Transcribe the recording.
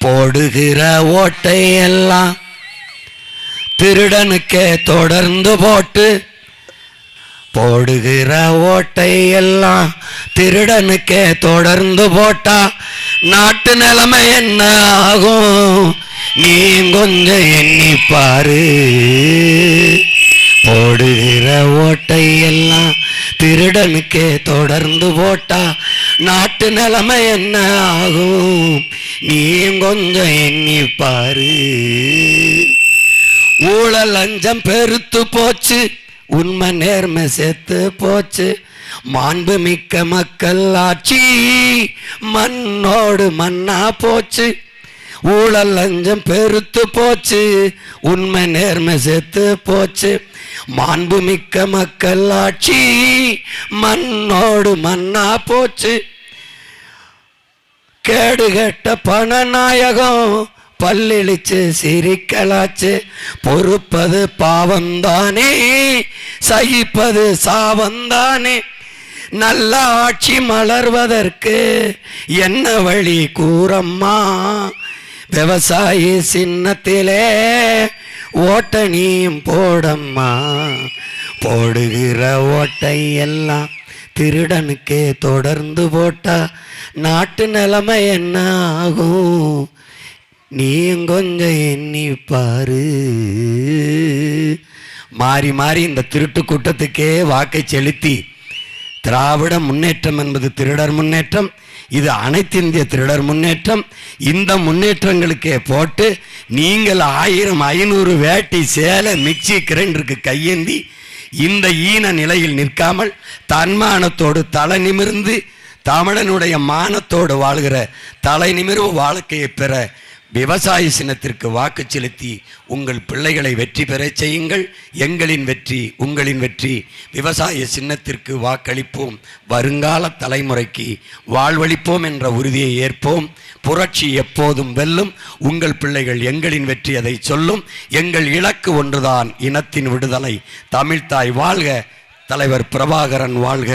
போடுகிற ஓட்டையெல்லாம் திருடனுக்கே தொடர்ந்து போட்டு, போடுகிற ஓட்டையெல்லாம் திருடனுக்கே தொடர்ந்து போட்டா நாட்டு நிலைமை என்ன ஆகும் நீ கொஞ்சம் எண்ணி பாரு. போடுகிற ஓட்டையெல்லாம் திருடனுக்கே தொடர்ந்து போட்டா நாட்டு நிலைமை என்ன ஆகும் நீ கொஞ்சம் எண்ணி பாரு. ஊழல் லஞ்சம் பெருத்து போச்சு, உண்மை நேர்மை செத்து போச்சு, மாண்பு மிக்க மக்கள் ஆட்சி மண்ணோடு மண்ணா போச்சு. ஊழல் லஞ்சம் பெருத்து போச்சு, உண்மை நேர்மை செத்து போச்சு, மாண்பு மிக்க மக்கள் ஆட்சி மண்ணோடு மண்ணா போச்சு. கேடுகட்ட பணநாயகம் பல்லிழிச்சு சிரிக்கலாச்சு, பொறுப்பது பாவந்தானே சகிப்பது சாவந்தானே. நல்ல ஆட்சி மலர்வதற்கு என்ன வழி கூறம்மா, விவசாயி சின்னத்திலே ஓட்டணியும் போடம்மா. போடுகிற ஓட்டை எல்லாம் திருடனுக்கே தொடர்ந்து போட்டா நாட்டு நிலைமை என்ன ஆகும் நீ கொஞ்சம் எண்ணி பாரு. மாறி மாறி இந்த திருட்டு கூட்டத்துக்கே வாக்கை செலுத்தி திராவிட முன்னேற்றம் என்பது திருடர் முன்னேற்றம், இது அனைத்து இந்திய திருடர் முன்னேற்றம். இந்த முன்னேற்றங்களுக்கே போட்டு நீங்கள் 1000 500 வேட்டி சேலை மிக்சி கிரைண்டருக்கு கையேந்தி இந்த ஈன நிலையில் நிற்காமல் தன்மானத்தோடு தலை நிமிர்ந்து தமிழனுடைய மானத்தோடு வாழ்கிற தலை நிமிர்வு வாழ்க்கையை பெற விவசாய சின்னத்திற்கு வாக்கு செலுத்தி உங்கள் பிள்ளைகளை வெற்றி பெற செய்யுங்கள். எங்களின் வெற்றி உங்களின் வெற்றி. விவசாய சின்னத்திற்கு வாக்களிப்போம், வருங்கால தலைமுறைக்கு வாழ்வளிப்போம் என்ற உறுதியை ஏற்போம். புரட்சி எப்போதும் வெல்லும். உங்கள் பிள்ளைகள் எங்களின் வெற்றி அதை சொல்லும். எங்கள் இலக்கு ஒன்றுதான், இனத்தின் விடுதலை. தமிழ்தாய் வாழ்க, தலைவர் பிரபாகரன் வாழ்க.